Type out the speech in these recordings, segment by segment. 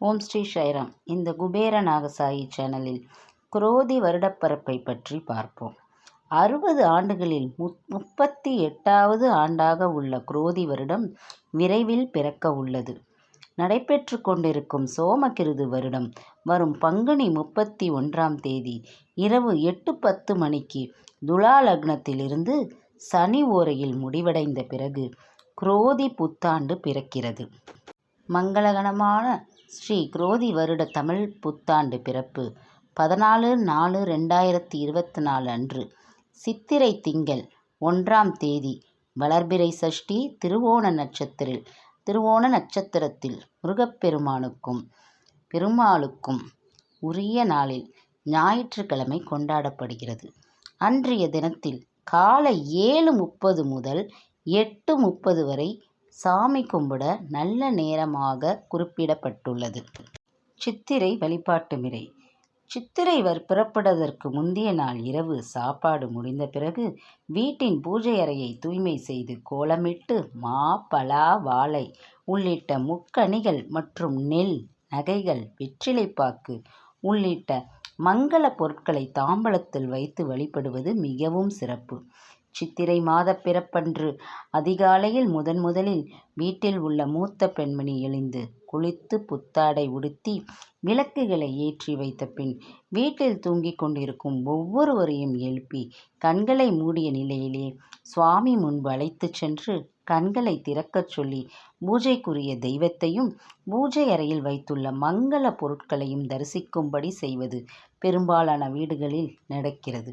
ஓம் ஸ்ரீ சாய்ராம். இந்த குபேர நாகசாயி சேனலில் குரோதி வருடப்பிறப்பை பற்றி பார்ப்போம். 60 ஆண்டுகளில் 38வது ஆண்டாக உள்ள குரோதி வருடம் விரைவில் பிறக்க உள்ளது. நடைபெற்று கொண்டிருக்கும் சோமகிருது வருடம் வரும் பங்குனி 31ஆம் தேதி இரவு 8:10 மணிக்கு துலா லக்னத்திலிருந்து சனி ஓரையில் முடிவடைந்த பிறகு குரோதி புத்தாண்டு பிறக்கிறது. மங்களகரமான ஸ்ரீ குரோதி வருட தமிழ் புத்தாண்டு பிறப்பு 14/4/2024 அன்று சித்திரை திங்கள் 1ஆம் தேதி வளர்பிறை சஷ்டி திருவோண நட்சத்திரத்தில் முருகப்பெருமானுக்கும் பெருமாளுக்கும் உரிய நாளில் ஞாயிற்றுக்கிழமை கொண்டாடப்படுகிறது. அன்றைய தினத்தில் காலை 7:30 முதல் 8:30 வரை சாமி கும்பிட நல்ல நேரமாக குறிப்பிடப்பட்டுள்ளது. சித்திரை வழிபாட்டு முறை. சித்திரை பிறப்பதற்கு முந்தைய நாள் இரவு சாப்பாடு முடிந்த பிறகு வீட்டின் பூஜை அறையை தூய்மை செய்து கோலமிட்டு மா, பலா, வாழை உள்ளிட்ட முக்கணிகள் மற்றும் நெல், நகைகள், வெற்றிலைப்பாக்கு உள்ளிட்ட மங்கள பொருட்களை தாம்பலத்தில் வைத்து வழிபடுவது மிகவும் சிறப்பு. சித்திரை மாத பிறப்பன்று அதிகாலையில் முதலில் வீட்டில் உள்ள மூத்த பெண்மணி எழுந்து குளித்து புத்தாடை உடுத்தி விளக்குகளை ஏற்றி வைத்த பின் வீட்டில் தூங்கிக் கொண்டிருக்கும் ஒவ்வொருவரையும் எழுப்பி கண்களை மூடிய நிலையிலே சுவாமி முன்பு அழைத்து சென்று கண்களை திறக்கச் சொல்லி பூஜைக்குரிய தெய்வத்தையும் பூஜை அறையில் வைத்துள்ள மங்கள பொருட்களையும் தரிசிக்கும்படி செய்வது பெரும்பாலான வீடுகளில் நடக்கிறது.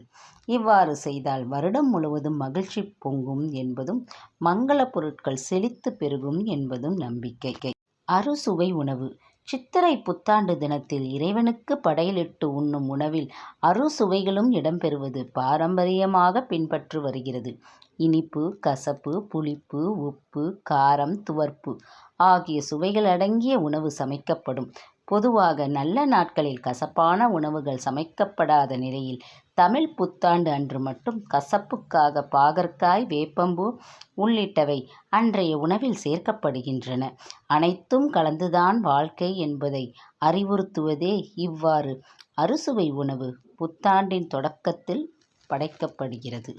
இவ்வாறு செய்தால் வருடம் முழுவதும் மகிழ்ச்சி பொங்கும் என்பதும் மங்கள பொருட்கள் செழித்து பெருகும் என்பதும் நம்பிக்கை. அறுசுவை உணவு. சித்திரை புத்தாண்டு தினத்தில் இறைவனுக்கு படையலிட்டு உண்ணும் உணவில் அறுசுவைகளும் இடம்பெறுவது பாரம்பரியமாக பின்பற்று வருகிறது. இனிப்பு, கசப்பு, புளிப்பு, உப்பு, காரம், துவர்ப்பு ஆகிய சுவைகள் அடங்கிய உணவு சமைக்கப்படும். பொதுவாக நல்ல நாட்களில் கசப்பான உணவுகள் சமைக்கப்படாத நிலையில் தமிழ் புத்தாண்டு அன்று மட்டும் கசப்புக்காக பாகற்காய், வேப்பம்பூ உள்ளிட்டவை அன்றைய உணவில் சேர்க்கப்படுகின்றன. அனைத்தும் கலந்துதான் வாழ்க்கை என்பதை அறிவுறுத்துவதே இவ்வாறு அறுசுவை உணவு புத்தாண்டின் தொடக்கத்தில் படைக்கப்படுகிறது.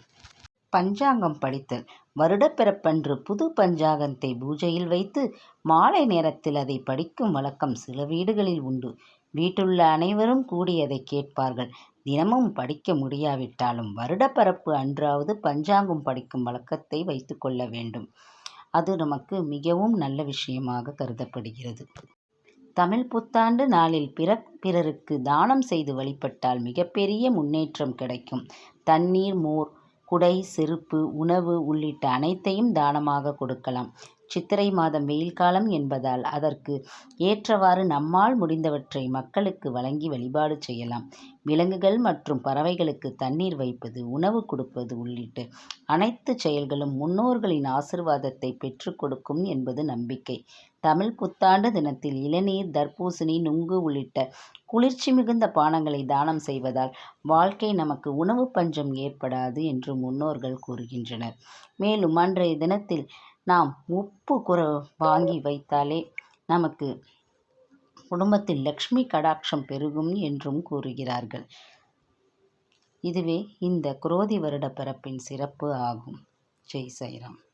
பஞ்சாங்கம் படித்தல். வருடப்பிறப்பன்று புது பஞ்சாங்கத்தை பூஜையில் வைத்து மாலை நேரத்தில் அதை படிக்கும் வழக்கம் சில வீடுகளில் உண்டு. வீட்டுள்ள அனைவரும் கூடி அதை கேட்பார்கள். தினமும் படிக்க முடியாவிட்டாலும் வருடப்பிறப்பு அன்றாவது பஞ்சாங்கம் படிக்கும் வழக்கத்தை வைத்து கொள்ள வேண்டும். அது நமக்கு மிகவும் நல்ல விஷயமாக கருதப்படுகிறது. தமிழ் புத்தாண்டு நாளில் பிறருக்கு தானம் செய்து வழிபட்டால் மிகப்பெரிய முன்னேற்றம் கிடைக்கும். தண்ணீர், மோர், குடை, செருப்பு, உணவு உள்ளிட்ட அனைத்தையும் தானமாக கொடுக்கலாம். சித்திரை மாதம் வெயில் காலம் என்பதால் அதற்கு ஏற்றவாறு நம்மால் முடிந்தவற்றை மக்களுக்கு வழங்கி வழிபாடு செய்யலாம். விலங்குகள் மற்றும் பறவைகளுக்கு தண்ணீர் வைப்பது, உணவு கொடுப்பது உள்ளிட்ட அனைத்து செயல்களும் முன்னோர்களின் ஆசீர்வாதத்தை பெற்றுக் கொடுக்கும் என்பது நம்பிக்கை. தமிழ் புத்தாண்டு தினத்தில் இளநீர், தர்பூசணி, நுங்கு உள்ளிட்ட குளிர்ச்சி மிகுந்த பானங்களை தானம் செய்வதால் வாழ்க்கை நமக்கு உணவு பஞ்சம் ஏற்படாது என்று முன்னோர்கள் கூறுகின்றனர். மேலும் அன்றைய தினத்தில் நாம் உப்பு வாங்கி வைத்தாலே நமக்கு குடும்பத்தில் லக்ஷ்மி கடாட்சம் பெருகும் என்றும் கூறுகிறார்கள். இதுவே இந்த குரோதி வருட பிறப்பின் சிறப்பு ஆகும். ஜெய் சாய்ராம்.